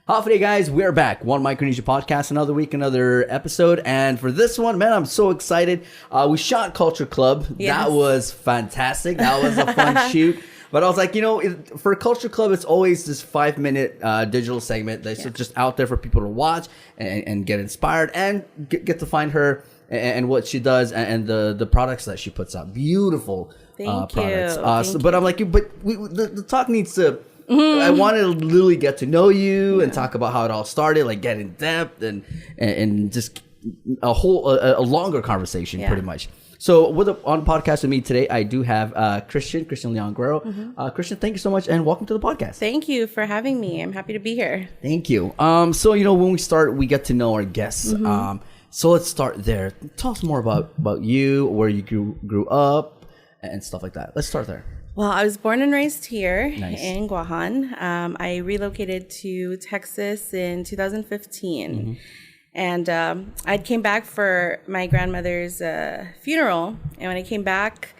Howdy, guys. We're back. One Micronesia Podcast. Another week, another episode. And for this one, man, I'm so excited. We shot Culture Club. Yes. That was fantastic. That was a fun shoot. But I was like, for Culture Club, it's always this 5-minute digital segment that's just out there for people to watch and get inspired and get to find her and what she does and the products that she puts out. Beautiful Thank products. you. But I'm like, the talk needs to... I wanted to literally get to know you and talk about how it all started, like get in depth and just a longer conversation, pretty much. So on the podcast with me today, I do have Kristan Leon Guerrero. Kristan, thank you so much and welcome to the podcast. Thank you for having me. I'm happy to be here. Thank you. So when we start, we get to know our guests. So let's start there. Tell us more about you, where you grew up, and stuff like that. Let's start there. Well, I was born and raised here Nice. in Guahan. I relocated to Texas in 2015. And I came back for my grandmother's funeral. And when I came back,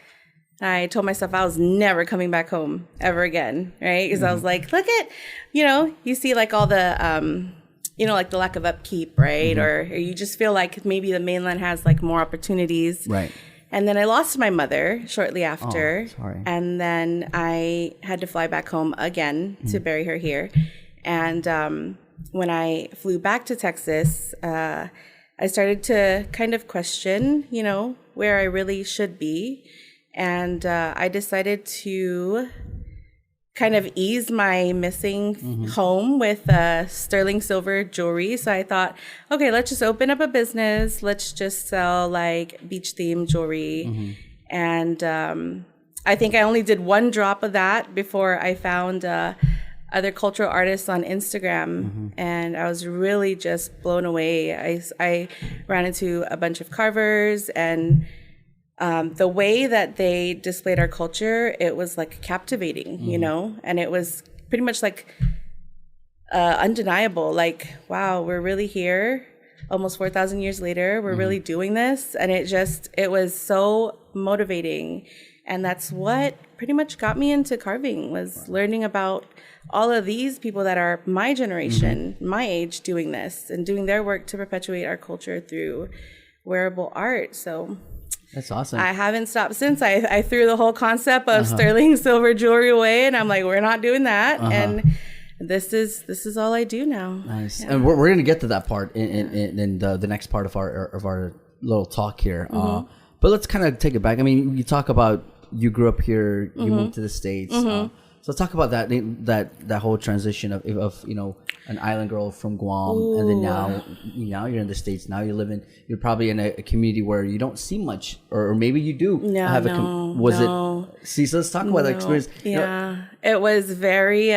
I told myself I was never coming back home ever again, right? Because I was like, look at, you see like all the, like the lack of upkeep, right? Or you just feel like maybe the mainland has like more opportunities. Right. And then I lost my mother shortly after. Oh, sorry. And then I had to fly back home again to bury her here. And when I flew back to Texas, I started to kind of question, where I really should be. And I decided to kind of ease my missing home with sterling silver jewelry. So I thought, okay, let's just open up a business. Let's just sell like beach themed jewelry. And I think I only did one drop of that before I found other cultural artists on Instagram. And I was really just blown away. I ran into a bunch of carvers and the way that they displayed our culture, it was like captivating, and it was pretty much like undeniable. Like, wow, we're really here almost 4,000 years later. We're really doing this. And it was so motivating. And that's what pretty much got me into carving, was learning about all of these people that are my generation, my age, doing this and doing their work to perpetuate our culture through wearable art. So That's awesome. I haven't stopped since. I threw the whole concept of sterling silver jewelry away, and I'm like, we're not doing that. And this is all I do now. Nice. Yeah. And we're gonna get to that part in the next part of our little talk here. But let's kind of take it back. I mean, you talk about you grew up here, you moved to the States. So talk about that whole transition of an island girl from Guam, and then now you're in the States. Now you're probably in a community where you don't see much, or maybe you do. So let's talk about that experience. Yeah, it was very.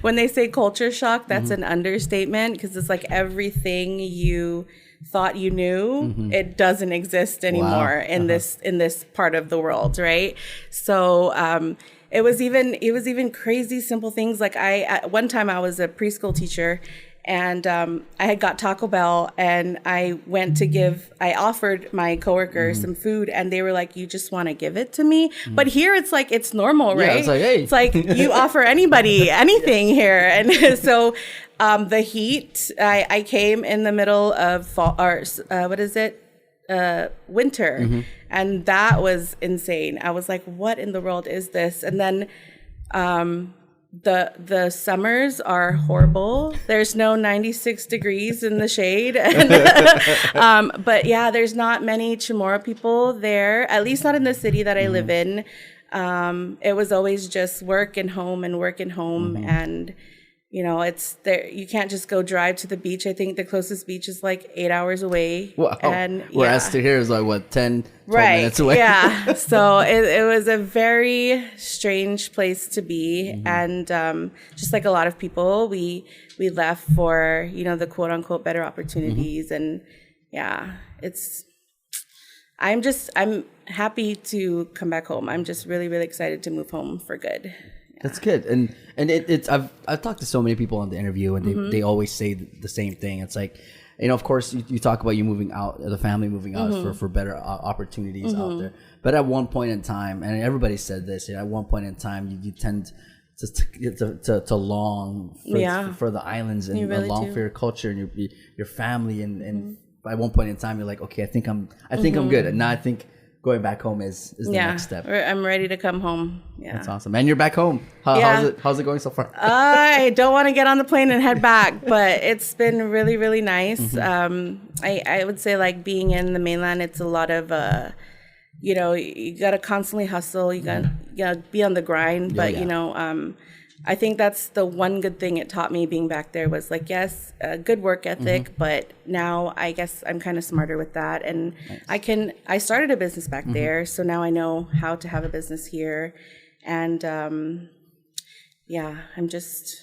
When they say culture shock, that's an understatement, because it's like everything you thought you knew, it doesn't exist anymore in this part of the world, right? So. It was even crazy simple things. Like at one time I was a preschool teacher, and I had got Taco Bell, and I offered my coworkers some food, and they were like, "You just want to give it to me?" But here it's like it's normal, right? Yeah, it's like, hey, it's like you offer anybody anything here, and so the heat. I came in the middle of fall, or winter. And that was insane. I was like, what in the world is this? And then the summers are horrible. There's no 96 degrees in the shade. But yeah, there's not many Chamorro people there, at least not in the city that I live in. It was always just work and home. And it's there. You can't just go drive to the beach. I think the closest beach is like 8 hours away. Wow. And whereas to here is like 10, 12 minutes away. Yeah. So it was a very strange place to be. And just like a lot of people, we left for, the quote unquote better opportunities. And yeah, I'm happy to come back home. I'm just really, really excited to move home for good. That's good. And I've talked to so many people on the interview, and they always say the same thing. It's like, of course you talk about you moving out, the family moving out for better opportunities out there. But at one point in time, and everybody said this, at one point in time, you tend to long for the islands and really long do. for your culture and your family and at one point in time you're like, okay, I think I'm good, and now I think going back home is the next step. I'm ready to come home. Yeah, that's awesome. And you're back home. How's it going so far? I don't want to get on the plane and head back, but it's been really, really nice. I would say like being in the mainland, it's a lot of you got to constantly hustle. You got to be on the grind. But I think that's the one good thing it taught me being back there was like, yes, a good work ethic, but now I guess I'm kind of smarter with that. And nice. I started a business back there. So now I know how to have a business here. And I'm just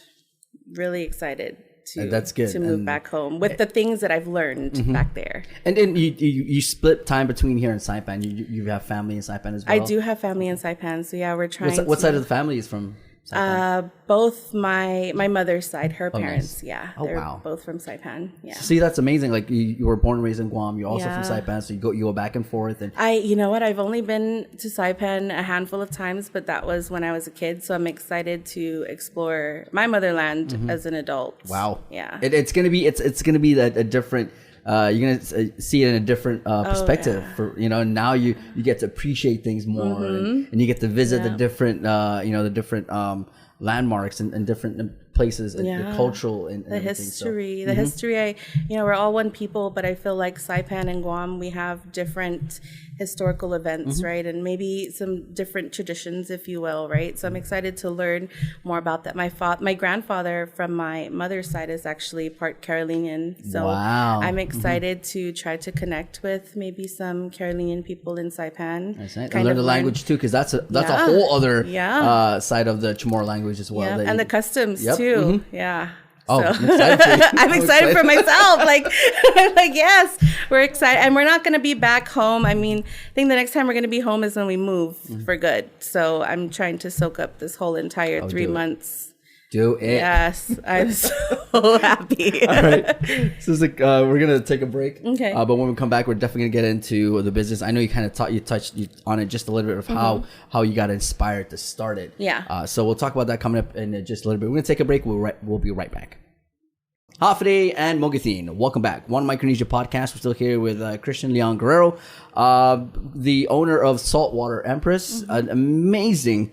really excited that's good. To move back home with the things that I've learned back there. And then you split time between here and Saipan. You have family in Saipan as well? I do have family in Saipan. So we're trying What side of the family is from Saipan? Both my mother's side, her parents. Nice. Yeah. Oh, they're wow. both from Saipan. Yeah. See, that's amazing. Like you were born and raised in Guam. You're also from Saipan, so you go back and forth. And you know what? I've only been to Saipan a handful of times, but that was when I was a kid. So I'm excited to explore my motherland as an adult. Wow. Yeah. It's gonna be a different. You're gonna see it in a different perspective. For now you get to appreciate things more, and you get to visit the different landmarks and different places and the cultural and the history. The history. We're all one people, but I feel like Saipan and Guam, we have different historical events, right? And maybe some different traditions, if you will, right? So I'm excited to learn more about that. My grandfather from my mother's side is actually part Carolinian. So I'm excited to try to connect with maybe some Carolinian people in Saipan. Nice. And learn the language too, because that's a whole other side of the Chamorro language as well. And the customs too. Yeah. Oh, so. I'm excited for you. I'm excited for myself. Like yes, we're excited. And we're not going to be back home. I mean, I think the next time we're going to be home is when we move for good. So I'm trying to soak up this whole entire 3 months. Do it. Yes, I'm so happy. All right. So we're going to take a break. Okay. But when we come back, we're definitely going to get into the business. I know you kind of touched on it just a little bit of how you got inspired to start it. Yeah. So we'll talk about that coming up in just a little bit. We're going to take a break. We'll be right back. Hafide and Mogathin, welcome back. One Micronesia Podcast. We're still here with Kristan Leon Guerrero, the owner of Saltwater Empress, an amazing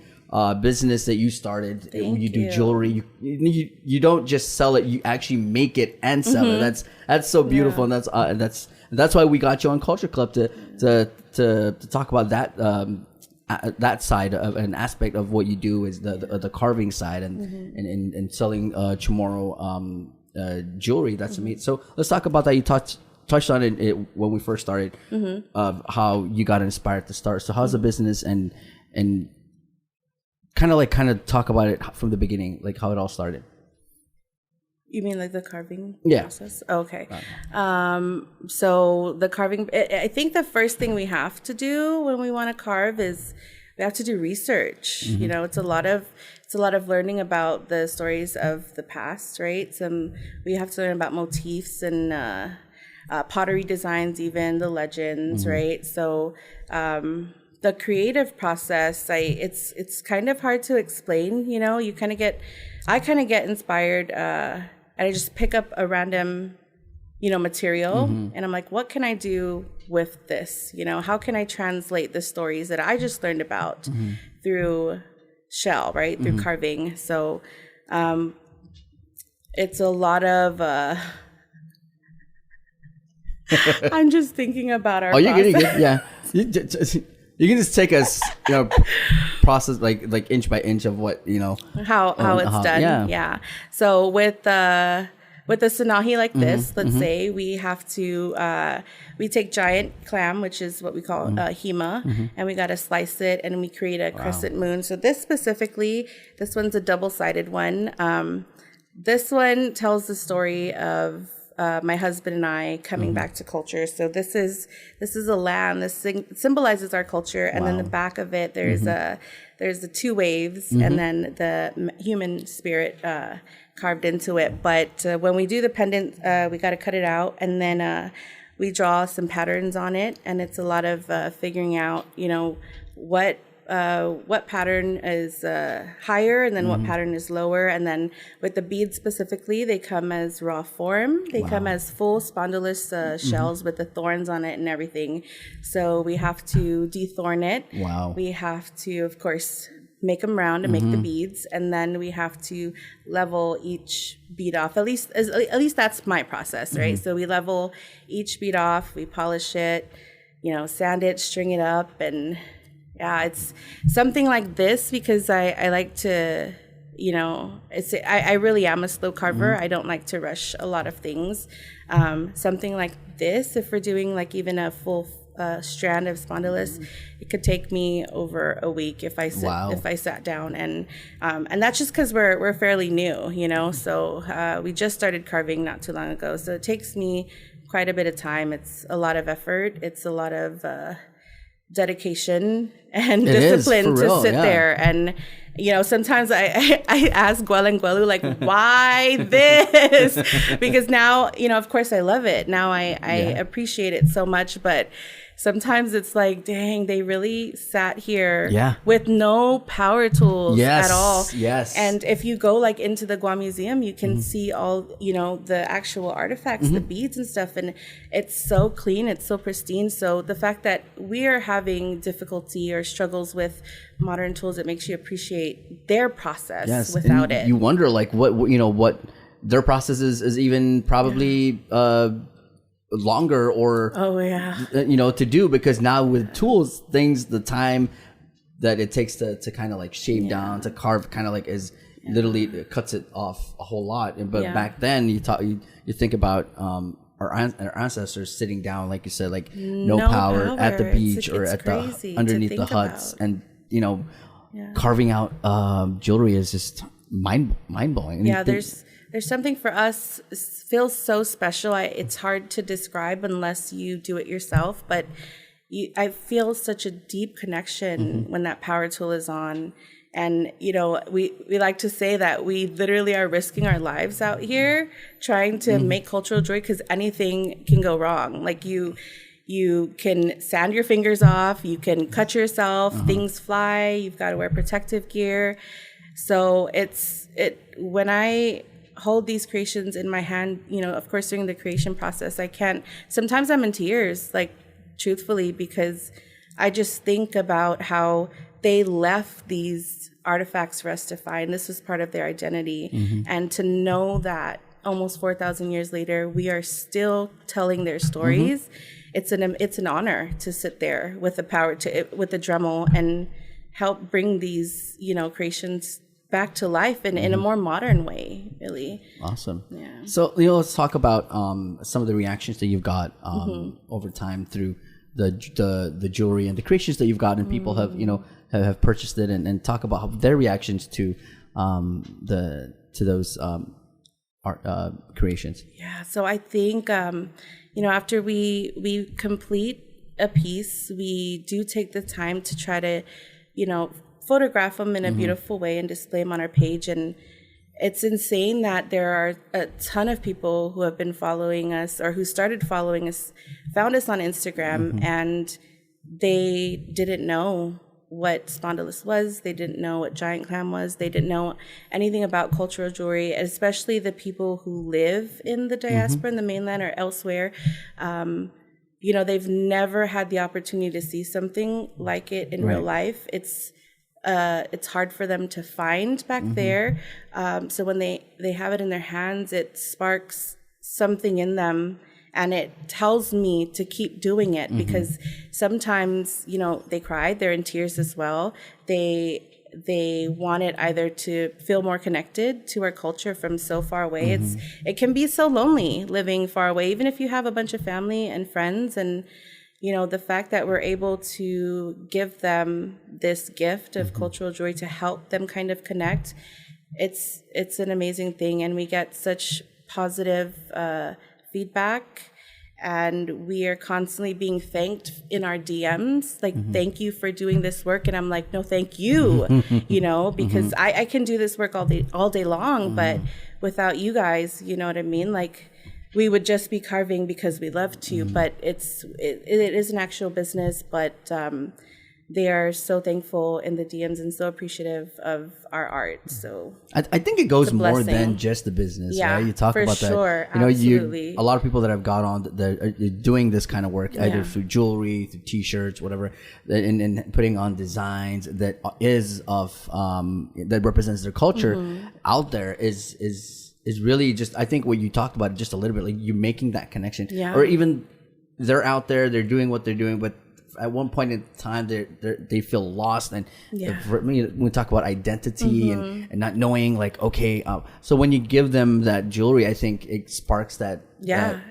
business that you started. You do jewelry. You don't just sell it; you actually make it and sell it. That's so beautiful, and that's why we got you on Culture Club to talk about that side of an aspect of what you do is the carving side and selling Chamorro jewelry. That's amazing. So let's talk about that. You touched on it when we first started of how you got inspired to start. So how's the business and kind of talk about it from the beginning, like how it all started. You mean like the carving process? Okay. So the carving, I think the first thing we have to do when we want to carve is we have to do research. It's a lot of learning about the stories of the past, right? We have to learn about motifs and pottery designs, even the legends, right? So the creative process, it's kind of hard to explain. I kind of get inspired, and I just pick up a random, material, and I'm like, what can I do with this? How can I translate the stories that I just learned about through shell, right? Through carving. So, it's a lot of, I'm just thinking about our process. You're good. Yeah. You can just take us, process like inch by inch of what how it's done. Yeah. So with the sanahi like this, let's say we have to we take giant clam, which is what we call hema, and we got to slice it, and we create a crescent moon. So this one's a double-sided one. This one tells the story of my husband and I coming back to culture. So this is a lamb. This symbolizes our culture, and then the back of it there's the two waves, and then the human spirit carved into it. But when we do the pendant, we got to cut it out, and then we draw some patterns on it, and it's a lot of figuring out, what what pattern is higher and then what pattern is lower. And then with the beads specifically, they come as raw form. They come as full spondylus shells with the thorns on it and everything. So we have to dethorn it. Wow. We have to, of course, make them round and make the beads, and then we have to level each bead off. At least that's my process, right? So we level each bead off, we polish it, sand it, string it up, and yeah, it's something like this because I like to, I really am a slow carver. I don't like to rush a lot of things. Something like this, if we're doing like even a full strand of spondylus, it could take me over a week if I sat down, and that's just because we're fairly new, so we just started carving not too long ago, so it takes me quite a bit of time. It's a lot of effort. It's a lot of dedication and discipline to sit there. And sometimes I ask Guel and Guelu, like, why this? Because now, of course I love it. Now I appreciate it so much, but sometimes it's like, dang, they really sat here with no power tools at all. Yes. And if you go like into the Guam Museum, you can see all, the actual artifacts, the beads and stuff. And it's so clean. It's so pristine. So the fact that we are having difficulty or struggles with modern tools, it makes you appreciate their process without it. You wonder like what their process is even probably, longer or to do, because now with tools, the time that it takes to kind of like shave down, to carve, kind of like is literally, it cuts it off a whole lot. But back then you think about our ancestors sitting down, like you said, like no power at the beach or at the underneath the huts, and carving out jewelry is just mind blowing. There's something for us, it feels so special. It's hard to describe unless you do it yourself, but I feel such a deep connection when that power tool is on. And, we like to say that we literally are risking our lives out here trying to make cultural jewelry, because anything can go wrong. Like you can sand your fingers off, you can cut yourself, things fly, you've got to wear protective gear. So when I hold these creations in my hand, of course, during the creation process, sometimes I'm in tears, like truthfully, because I just think about how they left these artifacts for us to find. This was part of their identity. And to know that almost 4,000 years later, we are still telling their stories. It's an honor to sit there with the Dremel and help bring these, creations back to life in a more modern way, really. Awesome. Yeah. So, let's talk about some of the reactions that you've got over time through the jewelry and the creations that you've got, and people have purchased it, and talk about their reactions to those art creations. Yeah. So I think after we complete a piece, we do take the time to try to photograph them in a beautiful way and display them on our page. And it's insane that there are a ton of people who have been following us, or who started following us, found us on Instagram, and they didn't know what spondylus was. They didn't know what giant clam was. They didn't know anything about cultural jewelry, especially the people who live in the diaspora, in the mainland or elsewhere. They've never had the opportunity to see something like it in real life. It's hard for them to find back there. So when they have it in their hands, it sparks something in them, and it tells me to keep doing it, because sometimes, they cry, they're in tears as well. They want it either to feel more connected to our culture from so far away. It can be so lonely living far away, even if you have a bunch of family and friends. And the fact that we're able to give them this gift of cultural jewelry to help them kind of connect, it's an amazing thing. And we get such positive feedback, and we are constantly being thanked in our DMs, like, thank you for doing this work. And I'm like, no, thank you, because I can do this work all day long, but without you guys, you know what I mean? Like, we would just be carving because we love to, but it is an actual business. But they are so thankful in the DMs and so appreciative of our art. So I think it goes more than just the business, right? You talk about sure. that. Absolutely. A lot of people that have got on that are doing this kind of work, either through jewelry, through T-shirts, whatever, and putting on designs that is of that represents their culture out there is really just, I think what you talked about just a little bit, like you're making that connection, or even they're out there, they're doing what they're doing, but at one point in time they feel lost, and we talk about identity and not knowing, like, okay, so when you give them that jewelry, I think it sparks that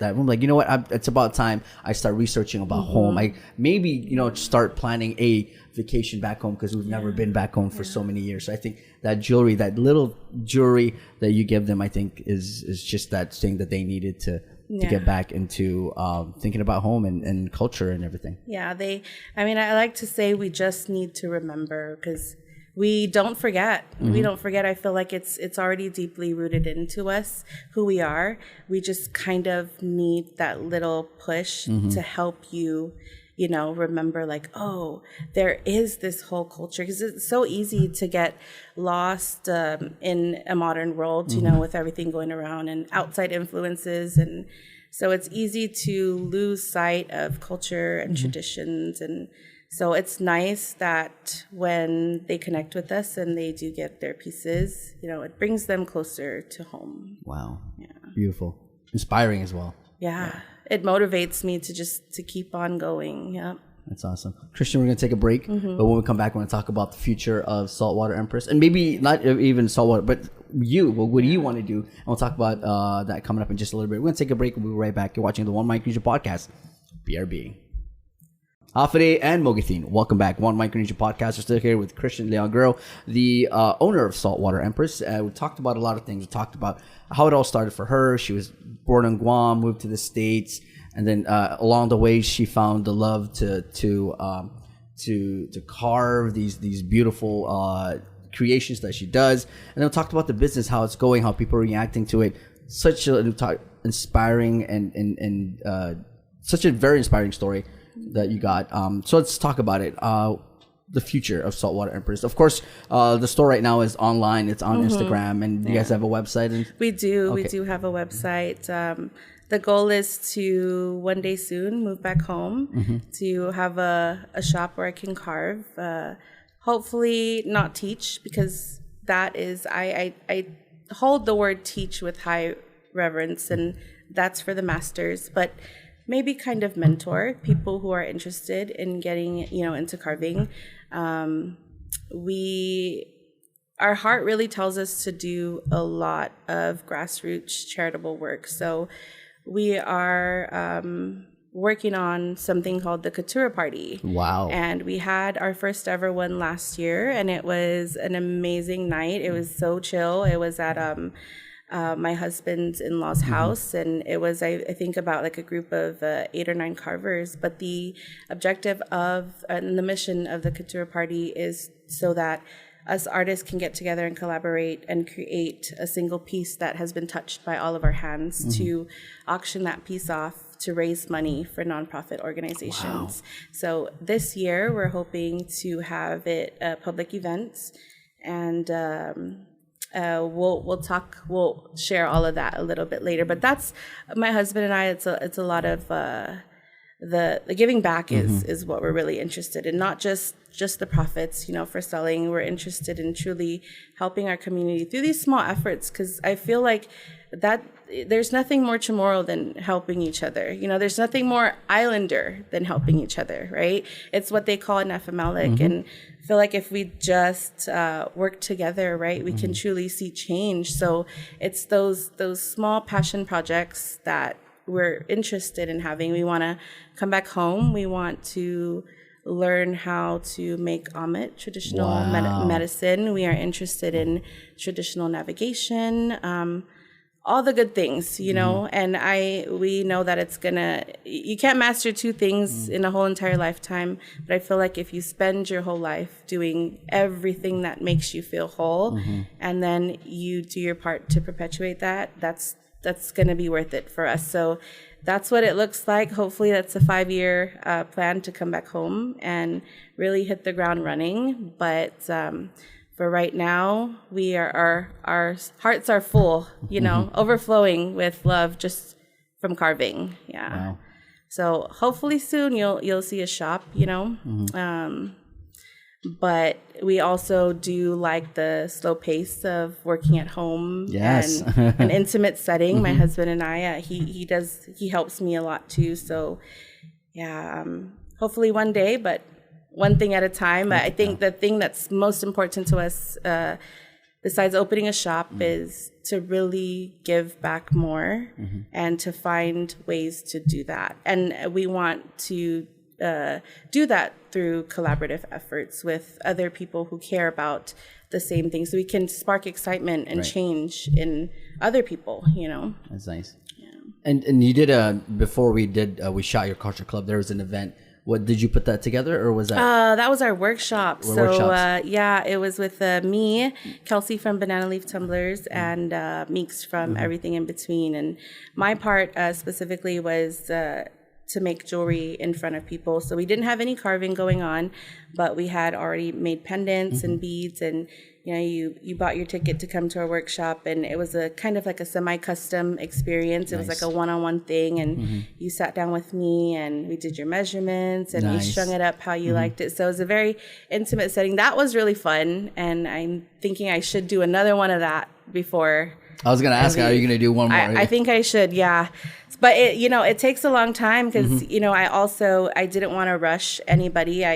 room, like, you know what, it's about time I start researching about home. I maybe start planning a vacation back home, because we've never been back home for so many years. So I think that jewelry, that little jewelry that you give them, I think is just that thing that they needed to get back into thinking about home and culture and everything. Yeah, I like to say we just need to remember, because we don't forget. We don't forget. I feel like it's already deeply rooted into us, who we are. We just kind of need that little push to help you, remember, like, oh, there is this whole culture, because it's so easy to get lost in a modern world, with everything going around and outside influences. And so it's easy to lose sight of culture and traditions. And so it's nice that when they connect with us and they do get their pieces, it brings them closer to home. Wow. Yeah. Beautiful. Inspiring as well. Yeah. It motivates me to keep on going. Yeah. That's awesome. Kristan, we're going to take a break, but when we come back, we're going to talk about the future of Saltwater Empress, and maybe not even Saltwater, but what do you want to do? And we'll talk about that coming up in just a little bit. We're going to take a break, and we'll be right back. You're watching the One Micronesia Podcast, BRB. Afide and Mogathin, welcome back. One Micronesia Podcast. We're still here with Kristan Leon Guerrero, the owner of Saltwater Empress. We talked about a lot of things. We talked about how it all started for her. She was born in Guam, moved to the States, and then along the way, she found the love to carve these beautiful creations that she does. And then we talked about the business, how it's going, how people are reacting to it. Such an inspiring and such a very inspiring story that you got. So let's talk about it. The future of Saltwater Empress. Of course, the store right now is online. It's on Instagram, and you guys have a website. We do. Okay. We do have a website. The goal is to one day soon move back home to have a shop where I can carve. Hopefully not teach, because that is, I hold the word teach with high reverence, and that's for the masters, but maybe kind of mentor people who are interested in getting, into carving. Our heart really tells us to do a lot of grassroots charitable work. So we are working on something called the Couture Party. Wow. And we had our first ever one last year, and it was an amazing night. It was so chill. It was at my husband's in-laws house, and it was, I think, about like a group of 8 or 9 carvers. But the objective of and the mission of the Couture Party is so that us artists can get together and collaborate and create a single piece that has been touched by all of our hands, to auction that piece off to raise money for nonprofit organizations. Wow. So this year we're hoping to have it a public event, and we'll share all of that a little bit later. But that's my husband and I. It's a lot of the giving back is what we're really interested in, not just the profits, for selling. We're interested in truly helping our community through these small efforts, because I feel like that there's nothing more Chamorro than helping each other. There's nothing more islander than helping each other, right? It's what they call an FMLic. And I feel like if we just work together, right, we can truly see change. So it's those small passion projects that we're interested in having. We want to come back home. We want to learn how to make Amit, traditional medicine. We are interested in traditional navigation, all the good things, and we know that you can't master 2 things in a whole entire lifetime, but I feel like if you spend your whole life doing everything that makes you feel whole, and then you do your part to perpetuate that, that's going to be worth it for us. So that's what it looks like. Hopefully that's a 5-year plan to come back home and really hit the ground running. But for right now, we are our hearts are full, overflowing with love just from carving. Yeah. Wow. So hopefully soon you'll see a shop, but we also do like the slow pace of working at home. Yes. And an intimate setting. My husband and I, he helps me a lot too. So yeah, hopefully one day, but one thing at a time. I think the thing that's most important to us, besides opening a shop, is to really give back more and to find ways to do that. And we want to do that through collaborative efforts with other people who care about the same things, so we can spark excitement and change in other people. That's nice. Yeah. And you did before we shot your culture club, there was an event. What did you put that together, or was that? That was our workshop. It was with me, Kelsey from Banana Leaf Tumblers, and Meeks from Everything in Between. And my part specifically was to make jewelry in front of people. So we didn't have any carving going on, but we had already made pendants and beads, and you bought your ticket to come to our workshop, and it was a kind of like a semi-custom experience. It was like a one-on-one thing, and you sat down with me and we did your measurements, and we strung it up how you liked it. So it was a very intimate setting. That was really fun, and I'm thinking I should do another one of that before. I was going to ask, are you going to do one more? I think I should, yeah. But it takes a long time because, I didn't want to rush anybody.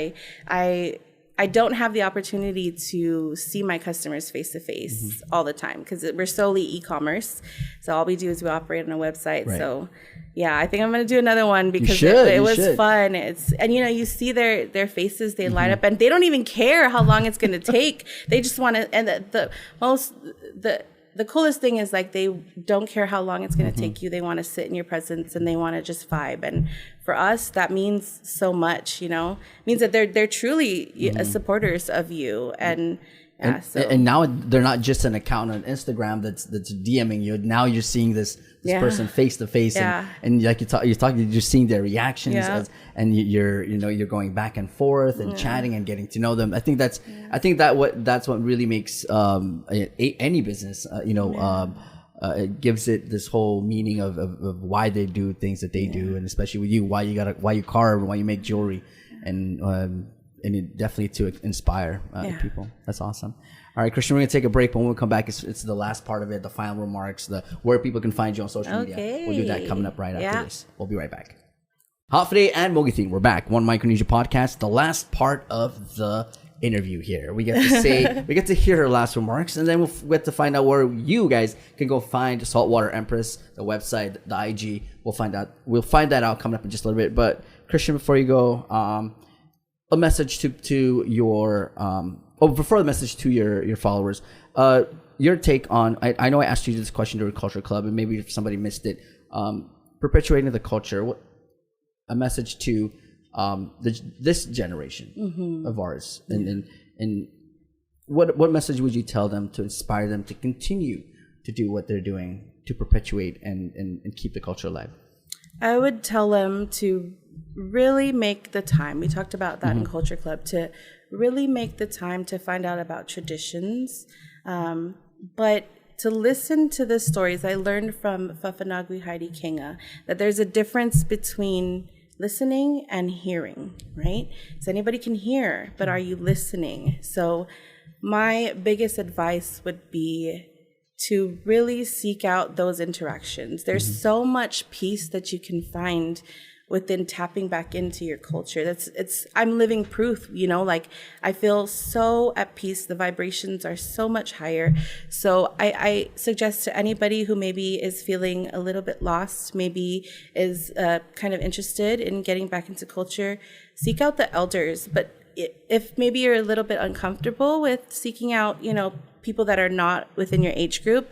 I don't have the opportunity to see my customers face to face all the time because we're solely e-commerce. So all we do is we operate on a website. Right. So yeah, I think I'm going to do another one because it was fun. And you see their faces, they light up, and they don't even care how long it's going to take. They just want to, and the coolest thing is like they don't care how long it's going to take you. They want to sit in your presence and they want to just vibe. And for us, that means so much. It means that they're truly supporters of you. And now they're not just an account on Instagram that's DMing you. Now you're seeing this person face to face, and like you're seeing their reactions, and you're going back and forth and chatting and getting to know them. I think that's what really makes any business. It gives it this whole meaning of why they do things that they do, and especially with you, why you carve, why you make jewelry, and it definitely to inspire people. That's awesome. All right, Kristan, we're going to take a break, but when we come back, it's the last part of it, the final remarks, where people can find you on social media. We'll do that coming up right after this. We'll be right back. Hafide and Mogithine, we're back. One Micronesia Podcast, the last part of the interview here. We get to hear her last remarks, and then we'll get to find out where you guys can go find Saltwater Empress, the website, the IG. We'll find that out coming up in just a little bit. But Kristan, before you go, a message to your before the message to your followers, your take on, I know I asked you this question during Culture Club, and maybe if somebody missed it, perpetuating the culture, a message to this generation of ours, and what message would you tell them to inspire them to continue to do what they're doing to perpetuate and keep the culture alive? I would tell them to really make the time. We talked about that in Culture Club, to really make the time to find out about traditions, but to listen to the stories. I learned from Fafanagui Heidi Kinga that there's a difference between listening and hearing, right? So anybody can hear, but are you listening? So my biggest advice would be to really seek out those interactions. There's so much peace that you can find within tapping back into your culture. I'm living proof, like I feel so at peace. The vibrations are so much higher. So I suggest to anybody who maybe is feeling a little bit lost, maybe is kind of interested in getting back into culture, seek out the elders. But if maybe you're a little bit uncomfortable with seeking out, people that are not within your age group,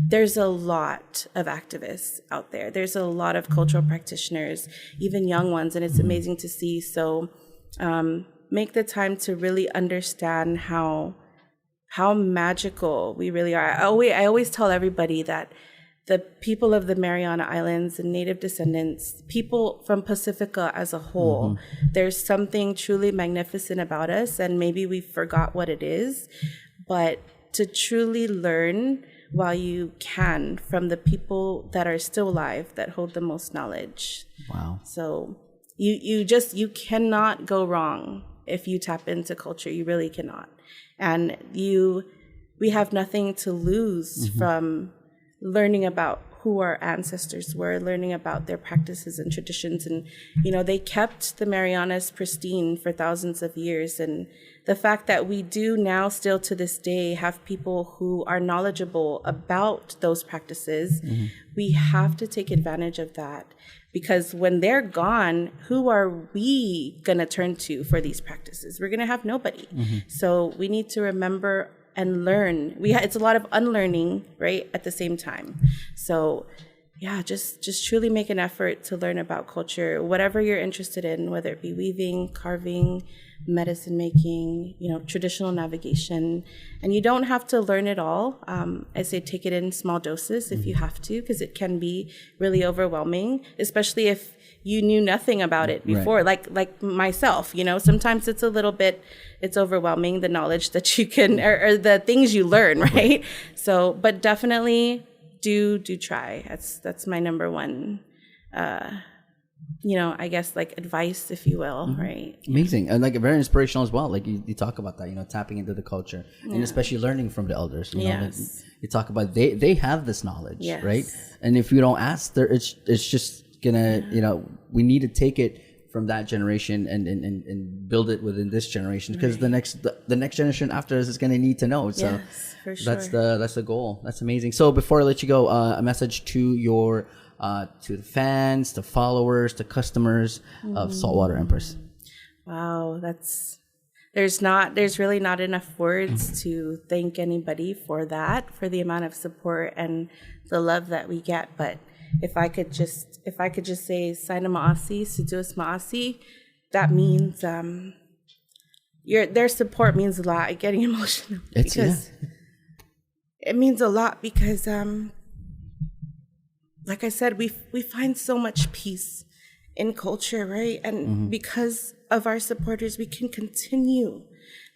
there's a lot of activists out there. There's a lot of cultural practitioners, even young ones, and it's amazing to see. So make the time to really understand how magical we really are. I always tell everybody that the people of the Mariana Islands and native descendants, people from Pacifica as a whole. There's something truly magnificent about us, and maybe we forgot what it is, but to truly learn while you can from the people that are still alive, that hold the most knowledge. Wow. So you cannot go wrong if you tap into culture. You really cannot. And we have nothing to lose from learning about who our ancestors were, learning about their practices and traditions. And, they kept the Marianas pristine for thousands of years. And the fact that we do now still to this day have people who are knowledgeable about those practices, we have to take advantage of that. Because when they're gone, who are we going to turn to for these practices? We're going to have nobody. So we need to remember and learn. It's a lot of unlearning, right, at the same time. So yeah, just truly make an effort to learn about culture, whatever you're interested in, whether it be weaving, carving, medicine making, traditional navigation. And you don't have to learn it all. I say take it in small doses if you have to, because it can be really overwhelming, especially if you knew nothing about it before, right. like myself, sometimes it's it's overwhelming, the knowledge that you can, or the things you learn, right? So, but definitely do try. That's my number one, I guess like advice, if you will, right? Amazing. And like very inspirational as well. Like you talk about that, tapping into the culture and especially learning from the elders, like you talk about, they have this knowledge, right? And if you don't ask, it's just gonna, we need to take it from that generation and build it within this generation, because the next generation after us is going to need to know. So for sure. That's the goal. That's amazing. So before I let you go, a message to your to the fans, to followers, to customers of Saltwater Empress. Wow, there's really not enough words to thank anybody for the amount of support and the love that we get. But if I could just say Saina Ma'asi, Sujus Ma'asi, that means their support means a lot. I'm getting emotional because it means a lot, because like I said, we find so much peace in culture, right? And because of our supporters, we can continue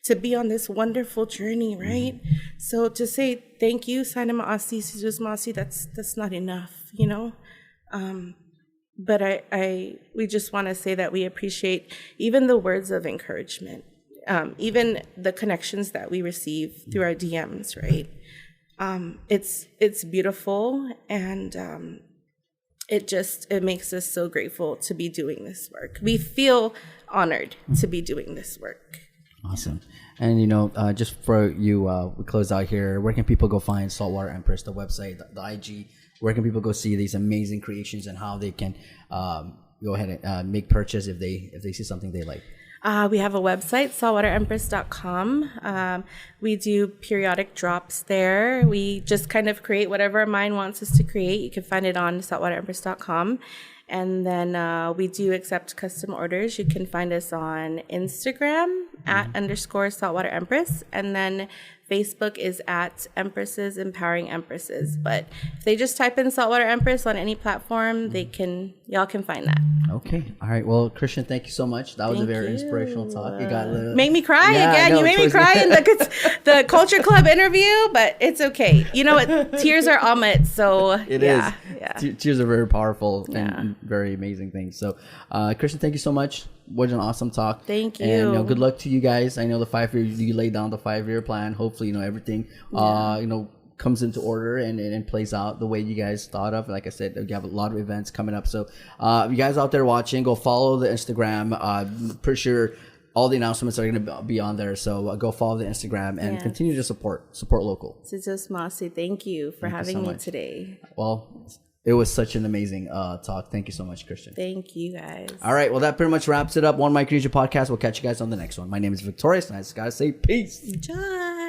to be on this wonderful journey, right? So to say thank you, Saina Ma'asi, Sujus Ma'asi, that's not enough. But we just want to say that we appreciate even the words of encouragement, even the connections that we receive through our DMs, right? It's beautiful, and it makes us so grateful to be doing this work. We feel honored to be doing this work. Awesome. And just for you, we close out here. Where can people go find Saltwater Empress, the website, the IG? Where can people go see these amazing creations, and how they can go ahead and make purchase if they see something they like? We have a website, saltwaterempress.com. We do periodic drops there. We just kind of create whatever our mind wants us to create. You can find it on saltwaterempress.com. And then we do accept custom orders. You can find us on Instagram @_Saltwater Empress. And then Facebook is @Empresses Empowering Empresses. But if they just type in Saltwater Empress on any platform, y'all can find that. Okay. All right. Well, Kristan, thank you so much. That was a very inspirational talk. You got make me cry again. You made me cry in the Culture Club interview, but it's okay. You know what? Tears are Amit. So it is. Yeah. Tears are very powerful and very amazing things. So, Kristan, thank you so much. What an awesome talk. Thank you. And good luck to you guys. I know the 5 years, you laid down the 5-year plan. Hopefully, everything comes into order and plays out the way you guys thought of. Like I said, you have a lot of events coming up. So you guys out there watching, go follow the Instagram. Pretty sure all the announcements are going to be on there. So go follow the Instagram and continue to support local. Sujus Ma'asi, thank you for having me today. Well, it was such an amazing talk. Thank you so much, Kristan. Thank you, guys. All right. Well, that pretty much wraps it up. One Micronesia Podcast. We'll catch you guys on the next one. My name is Victorious, and I just got to say peace. Enjoy.